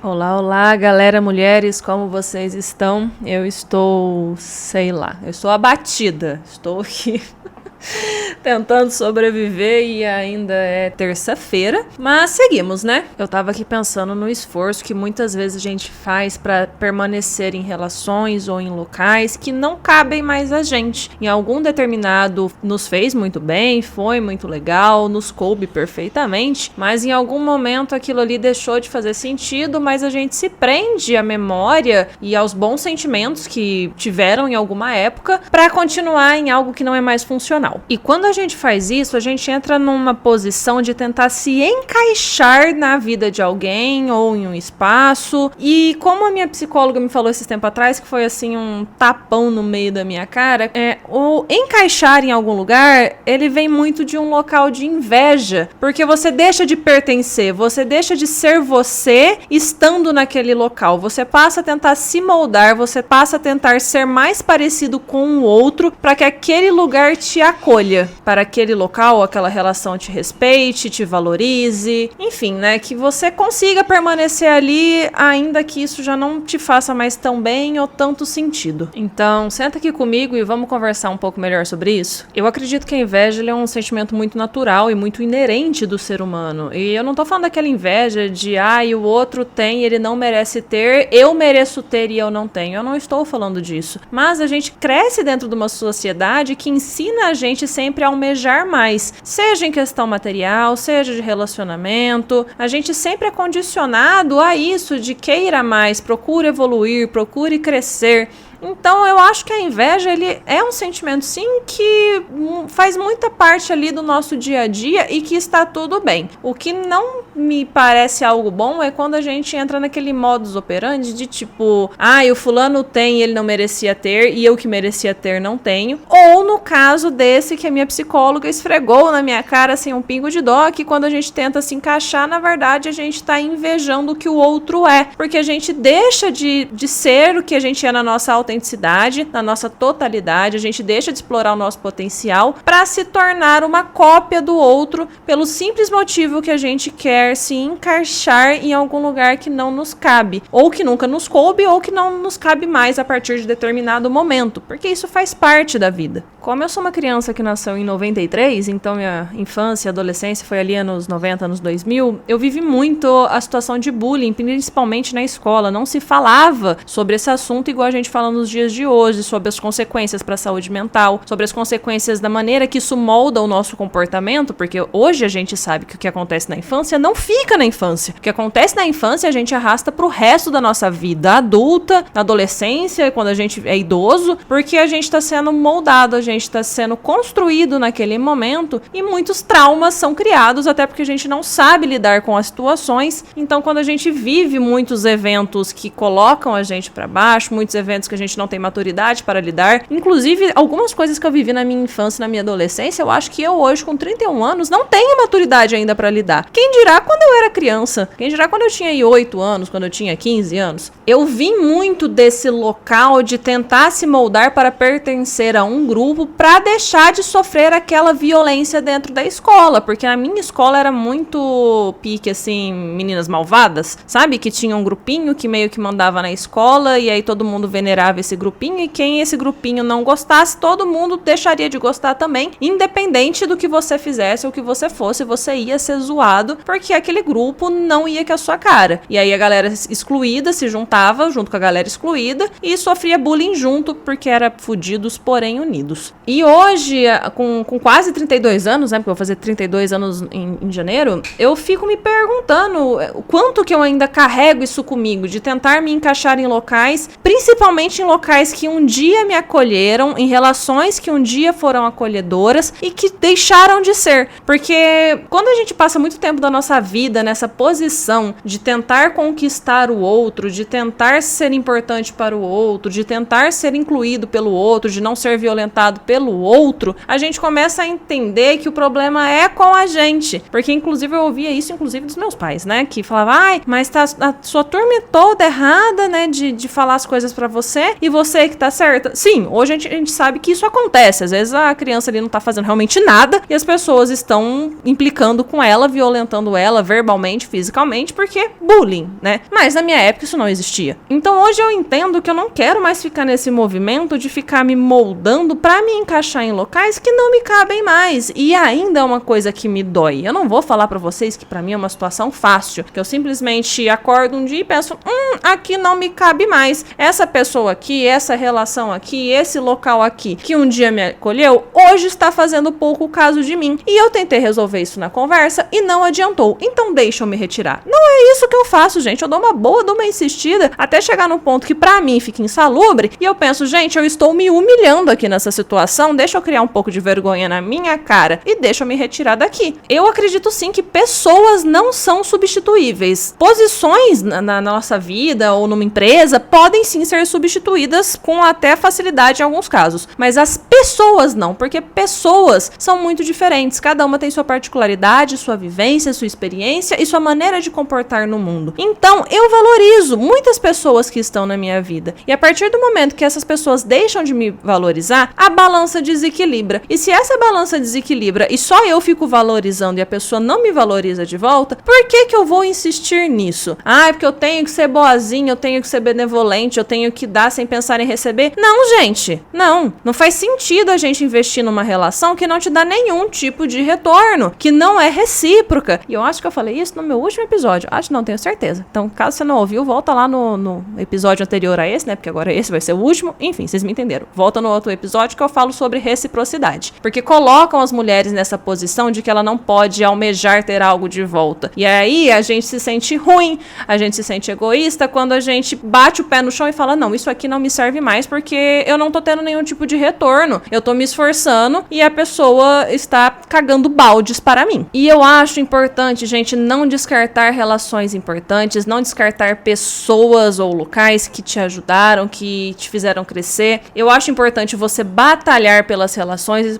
Olá, olá, galera, mulheres, como vocês estão? Eu estou, eu estou abatida, estou aqui tentando sobreviver e ainda é terça-feira, mas seguimos, né? Eu tava aqui pensando no esforço que muitas vezes a gente faz pra permanecer em relações ou em locais que não cabem mais a gente. Em algum determinado nos fez muito bem, foi muito legal, nos coube perfeitamente, mas em algum momento aquilo ali deixou de fazer sentido, mas a gente se prende à memória e aos bons sentimentos que tiveram em alguma época pra continuar em algo que não é mais funcional. E quando a gente faz isso, a gente entra numa posição de tentar se encaixar na vida de alguém ou em um espaço. E como a minha psicóloga me falou esses tempos atrás, que foi assim um tapão no meio da minha cara, o encaixar em algum lugar, ele vem muito de um local de inveja, porque você deixa de pertencer, você deixa de ser você estando naquele local, você passa a tentar se moldar, você passa a tentar ser mais parecido com o outro para que aquele lugar te acolha, para aquele local, aquela relação te respeite, te valorize, enfim, né, que você consiga permanecer ali, ainda que isso já não te faça mais tão bem ou tanto sentido. Então, senta aqui comigo e vamos conversar um pouco melhor sobre isso. Eu acredito que a inveja é um sentimento muito natural e muito inerente do ser humano, e eu não tô falando daquela inveja de, o outro tem, ele não merece ter, eu mereço ter e eu não tenho. Eu não estou falando disso, mas a gente cresce dentro de uma sociedade que ensina a gente sempre a almejar mais, seja em questão material, seja de relacionamento. A gente sempre é condicionado a isso de queira mais, procure evoluir, procure crescer. Então eu acho que a inveja, ele é um sentimento sim que faz muita parte ali do nosso dia a dia e que está tudo bem. O que não me parece algo bom é quando a gente entra naquele modus operandi de tipo, o fulano tem, ele não merecia ter e eu que merecia ter não tenho. Ou no caso desse que a minha psicóloga esfregou na minha cara assim um pingo de dó, que quando a gente tenta se encaixar, na verdade a gente está invejando o que o outro é, porque a gente deixa de ser o que a gente é na nossa autenticidade, na nossa totalidade, a gente deixa de explorar o nosso potencial para se tornar uma cópia do outro pelo simples motivo que a gente quer se encaixar em algum lugar que não nos cabe, ou que nunca nos coube, ou que não nos cabe mais a partir de determinado momento, porque isso faz parte da vida. Como eu sou uma criança que nasceu em 93, então minha infância e adolescência foi ali anos 90, anos 2000, eu vivi muito a situação de bullying, principalmente na escola. Não se falava sobre esse assunto igual a gente fala nos dias de hoje, sobre as consequências para a saúde mental, sobre as consequências da maneira que isso molda o nosso comportamento, porque hoje a gente sabe que o que acontece na infância não fica na infância. O que acontece na infância a gente arrasta pro resto da nossa vida adulta, na adolescência, quando a gente é idoso, porque a gente está sendo moldado, a gente está sendo construído naquele momento e muitos traumas são criados até porque a gente não sabe lidar com as situações. Então, quando a gente vive muitos eventos que colocam a gente para baixo, muitos eventos que a gente não tem maturidade para lidar, inclusive algumas coisas que eu vivi na minha infância e na minha adolescência, eu acho que eu hoje com 31 anos não tenho maturidade ainda para lidar. Quem dirá quando eu era criança? Quem dirá quando eu tinha 8 anos, quando eu tinha 15 anos? Eu vim muito desse local de tentar se moldar para pertencer a um grupo para deixar de sofrer aquela violência dentro da escola, porque a minha escola era muito pique, assim, meninas malvadas, sabe? Que tinha um grupinho que meio que mandava na escola e aí todo mundo venerava esse grupinho e quem esse grupinho não gostasse, todo mundo deixaria de gostar também, independente do que você fizesse ou que você fosse, você ia ser zoado, porque aquele grupo não ia com a sua cara. E aí a galera excluída se juntava junto com a galera excluída e sofria bullying junto, porque era fudidos, porém unidos. E hoje, com quase 32 anos, né, porque eu vou fazer 32 anos em janeiro, eu fico me perguntando o quanto que eu ainda carrego isso comigo, de tentar me encaixar em locais, principalmente em locais que um dia me acolheram, em relações que um dia foram acolhedoras e que deixaram de ser. Porque quando a gente passa muito tempo da nossa vida nessa posição de tentar conquistar o outro, de tentar ser importante para o outro, de tentar ser incluído pelo outro, de não ser violentado julgado pelo outro, a gente começa a entender que o problema é com a gente. Porque, inclusive, eu ouvia isso, inclusive, dos meus pais, né? Que falavam, ai, mas tá a sua turma é toda errada, né? De falar as coisas pra você e você que tá certa. Sim, hoje a gente sabe que isso acontece. Às vezes a criança ali não tá fazendo realmente nada e as pessoas estão implicando com ela, violentando ela verbalmente, fisicamente, porque bullying, né? Mas na minha época isso não existia. Então hoje eu entendo que eu não quero mais ficar nesse movimento de ficar me moldando pra me encaixar em locais que não me cabem mais. E ainda é uma coisa que me dói. Eu não vou falar pra vocês que pra mim é uma situação fácil, que eu simplesmente acordo um dia e penso, aqui não me cabe mais. Essa pessoa aqui, essa relação aqui, esse local aqui, que um dia me acolheu, hoje está fazendo pouco caso de mim. E eu tentei resolver isso na conversa e não adiantou. Então deixa eu me retirar. Não é isso que eu faço, gente. Eu dou uma insistida, até chegar no ponto que pra mim fica insalubre, e eu penso, gente, eu estou me humilhando aqui nessa situação, deixa eu criar um pouco de vergonha na minha cara e deixa eu me retirar daqui. Eu acredito sim que pessoas não são substituíveis. Posições na nossa vida ou numa empresa podem sim ser substituídas com até facilidade em alguns casos, mas as pessoas não, porque pessoas são muito diferentes, cada uma tem sua particularidade, sua vivência, sua experiência e sua maneira de comportar no mundo. Então, eu valorizo muitas pessoas que estão na minha vida, e a partir do momento que essas pessoas deixam de me valorizar, a balança desequilibra. E se essa balança desequilibra e só eu fico valorizando e a pessoa não me valoriza de volta, por que eu vou insistir nisso? É porque eu tenho que ser boazinha, eu tenho que ser benevolente, eu tenho que dar sem pensar em receber. Não, gente, não faz sentido a gente investir numa relação que não te dá nenhum tipo de retorno, que não é recíproca. E eu acho que eu falei isso no meu último episódio, não tenho certeza. Então, caso você não ouviu, volta lá no episódio anterior a esse, né, porque agora esse vai ser o último. Enfim, vocês me entenderam. Volta no outro episódio que eu falo sobre reciprocidade, porque colocam as mulheres nessa posição de que ela não pode almejar ter algo de volta. E aí a gente se sente ruim, a gente se sente egoísta quando a gente bate o pé no chão e fala, não, isso aqui não me serve mais porque eu não tô tendo nenhum tipo de retorno, eu tô me esforçando e a pessoa está cagando baldes para mim. E eu acho importante, gente, não descartar relações importantes, não descartar pessoas ou locais que te ajudaram, que te fizeram crescer. Eu acho importante você batalhar pelas relações,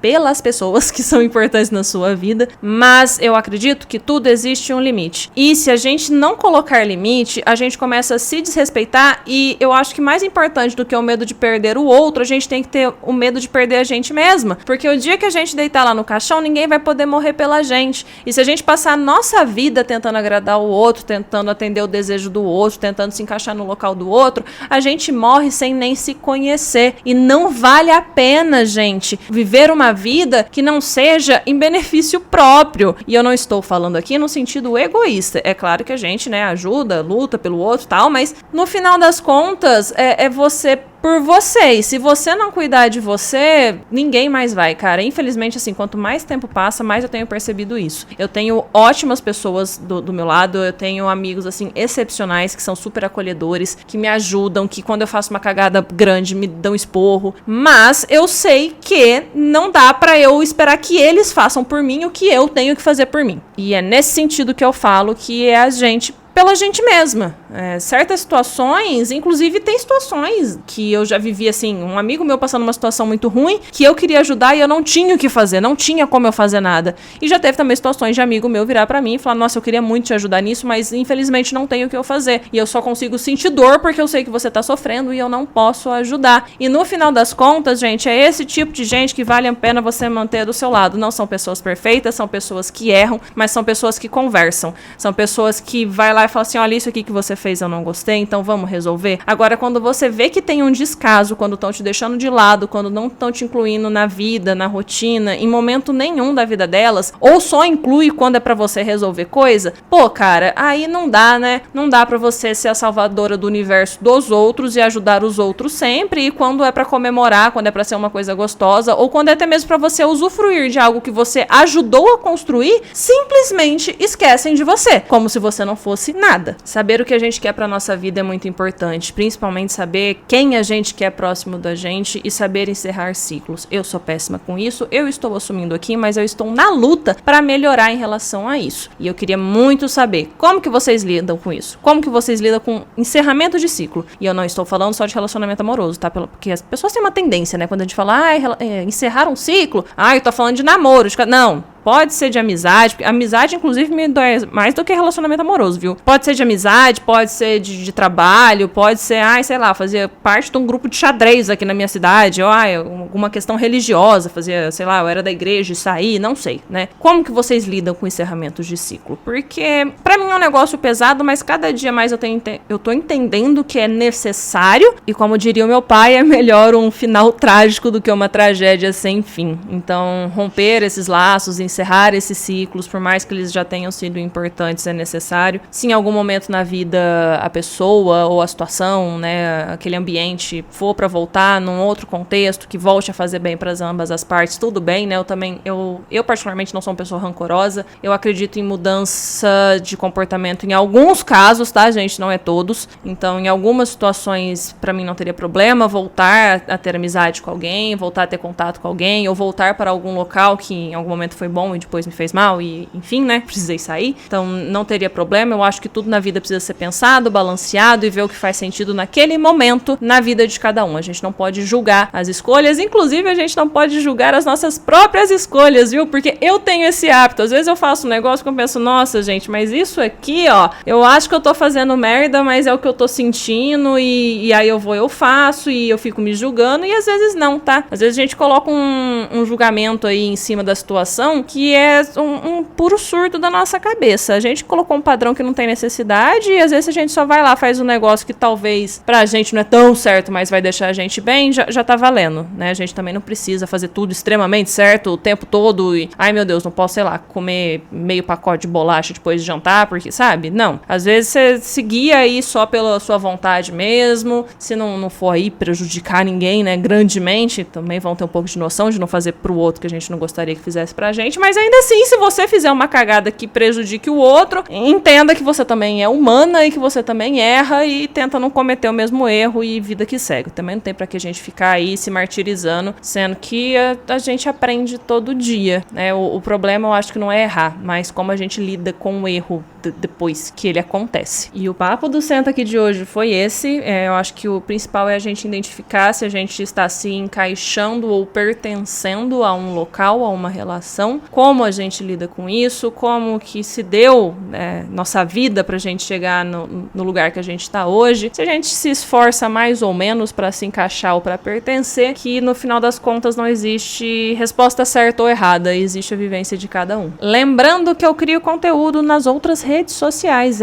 pelas pessoas que são importantes na sua vida, mas eu acredito que tudo existe um limite. E se a gente não colocar limite, a gente começa a se desrespeitar, e eu acho que mais importante do que o medo de perder o outro, a gente tem que ter o medo de perder a gente mesma, porque o dia que a gente deitar lá no caixão, ninguém vai poder morrer pela gente. E se a gente passar a nossa vida tentando agradar o outro, tentando atender o desejo do outro, tentando se encaixar no local do outro, a gente morre sem nem se conhecer. E não vale a pena, gente, viver uma vida que não seja em benefício próprio. E eu não estou falando aqui no sentido egoísta. É claro que a gente, né, ajuda, luta pelo outro e tal, mas no final das contas, é você por você. E se você não cuidar de você, ninguém mais vai, cara. Infelizmente, assim, quanto mais tempo passa, mais eu tenho percebido isso. Eu tenho ótimas pessoas do meu lado, eu tenho amigos, assim, excepcionais, que são super acolhedores, que me ajudam, que quando eu faço uma cagada grande, me dão esporro. Mas eu sei que não dá pra eu esperar que eles façam por mim o que eu tenho que fazer por mim. E é nesse sentido que eu falo que é a gente pela gente mesma. Certas situações, inclusive tem situações que eu já vivi, assim, um amigo meu passando uma situação muito ruim, que eu queria ajudar e eu não tinha o que fazer, não tinha como eu fazer nada. E já teve também situações de amigo meu virar pra mim e falar, nossa, eu queria muito te ajudar nisso, mas infelizmente não tenho o que eu fazer. E eu só consigo sentir dor porque eu sei que você tá sofrendo e eu não posso ajudar. E no final das contas, gente, é esse tipo de gente que vale a pena você manter do seu lado. Não são pessoas perfeitas, são pessoas que erram, mas são pessoas que conversam. São pessoas que vai lá e fala assim, olha, isso aqui que você fez eu não gostei, então vamos resolver. Agora, quando você vê que tem um descaso, quando estão te deixando de lado, quando não estão te incluindo na vida, na rotina, em momento nenhum da vida delas, ou só inclui quando é pra você resolver coisa, pô, cara, aí não dá, né? Não dá pra você ser a salvadora do universo dos outros e ajudar os outros sempre, e quando é pra comemorar, quando é pra ser uma coisa gostosa, ou quando é até mesmo pra você usufruir de algo que você ajudou a construir, simplesmente esquecem de você, como se você não fosse acontece nada. Saber o que a gente quer pra nossa vida é muito importante, principalmente saber quem a gente quer próximo da gente e saber encerrar ciclos. Eu sou péssima com isso, eu estou assumindo aqui, mas eu estou na luta pra melhorar em relação a isso. E eu queria muito saber como que vocês lidam com isso, como que vocês lidam com encerramento de ciclo. E eu não estou falando só de relacionamento amoroso, tá? Porque as pessoas têm uma tendência, né? Quando a gente fala, encerrar um ciclo, eu tô falando de namoro, não. Pode ser de amizade, porque amizade, inclusive, me dói mais do que relacionamento amoroso, viu? Pode ser de amizade, pode ser de trabalho, pode ser, sei lá, fazer parte de um grupo de xadrez aqui na minha cidade, ou alguma questão religiosa, fazer, sei lá, eu era da igreja e saí, não sei, né? Como que vocês lidam com encerramentos de ciclo? Porque, pra mim é um negócio pesado, mas cada dia mais eu tô entendendo que é necessário, e como diria o meu pai, é melhor um final trágico do que uma tragédia sem fim. Então, romper esses laços, encerrar esses ciclos, por mais que eles já tenham sido importantes, é necessário. Se em algum momento na vida a pessoa ou a situação, né, aquele ambiente for para voltar num outro contexto que volte a fazer bem para ambas as partes, tudo bem, né? Eu particularmente não sou uma pessoa rancorosa. Eu acredito em mudança de comportamento em alguns casos, tá, gente? Não é todos. Então, em algumas situações, para mim não teria problema voltar a ter amizade com alguém, voltar a ter contato com alguém, ou voltar para algum local que em algum momento foi bom e depois me fez mal e, enfim, né, precisei sair. Então, não teria problema. Eu acho que tudo na vida precisa ser pensado, balanceado e ver o que faz sentido naquele momento na vida de cada um. A gente não pode julgar as escolhas, inclusive a gente não pode julgar as nossas próprias escolhas, viu? Porque eu tenho esse hábito. Às vezes eu faço um negócio que eu penso, nossa, gente, mas isso aqui, eu acho que eu tô fazendo merda, mas é o que eu tô sentindo e aí eu faço e eu fico me julgando e às vezes não, tá? Às vezes a gente coloca um julgamento aí em cima da situação que é um puro surto da nossa cabeça. A gente colocou um padrão que não tem necessidade e às vezes a gente só vai lá, faz um negócio que talvez pra gente não é tão certo, mas vai deixar a gente bem, já tá valendo, né? A gente também não precisa fazer tudo extremamente certo o tempo todo e, ai meu Deus, não posso, sei lá, comer meio pacote de bolacha depois de jantar, porque, sabe? Não. Às vezes você se guia aí só pela sua vontade mesmo, se não for aí prejudicar ninguém, né, grandemente, também vão ter um pouco de noção de não fazer pro outro que a gente não gostaria que fizesse pra gente, mas ainda assim, se você fizer uma cagada que prejudique o outro, entenda que você também é humana e que você também erra e tenta não cometer o mesmo erro e vida que segue. Também não tem pra que a gente ficar aí se martirizando, sendo que a gente aprende todo dia, né? O problema eu acho que não é errar, mas como a gente lida com o erro depois que ele acontece. E o papo do Senta aqui de hoje foi esse. Eu acho que o principal é a gente identificar se a gente está se encaixando ou pertencendo a um local, a uma relação, como a gente lida com isso, como que se deu nossa vida pra gente chegar no lugar que a gente tá hoje, se a gente se esforça mais ou menos pra se encaixar ou pra pertencer, que no final das contas não existe resposta certa ou errada, existe a vivência de cada um. Lembrando que eu crio conteúdo nas outras redes sociais,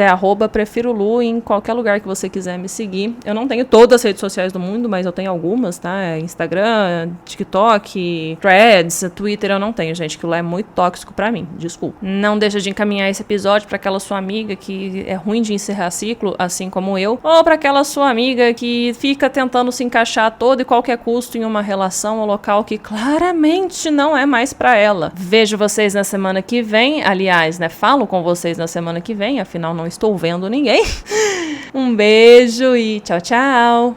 @prefirolu em qualquer lugar que você quiser me seguir. Eu não tenho todas as redes sociais do mundo, mas eu tenho algumas, tá? Instagram, TikTok, Threads, Twitter eu não tenho, gente, que lá é muito tóxico pra mim, desculpa. Não deixa de encaminhar esse episódio pra aquela sua amiga que é ruim de encerrar ciclo, assim como eu, ou pra aquela sua amiga que fica tentando se encaixar a todo e qualquer custo em uma relação ou local que claramente não é mais pra ela. Vejo vocês na semana que vem, aliás, né, falo com vocês na semana que vem, afinal não estou vendo ninguém. Um beijo e tchau, tchau!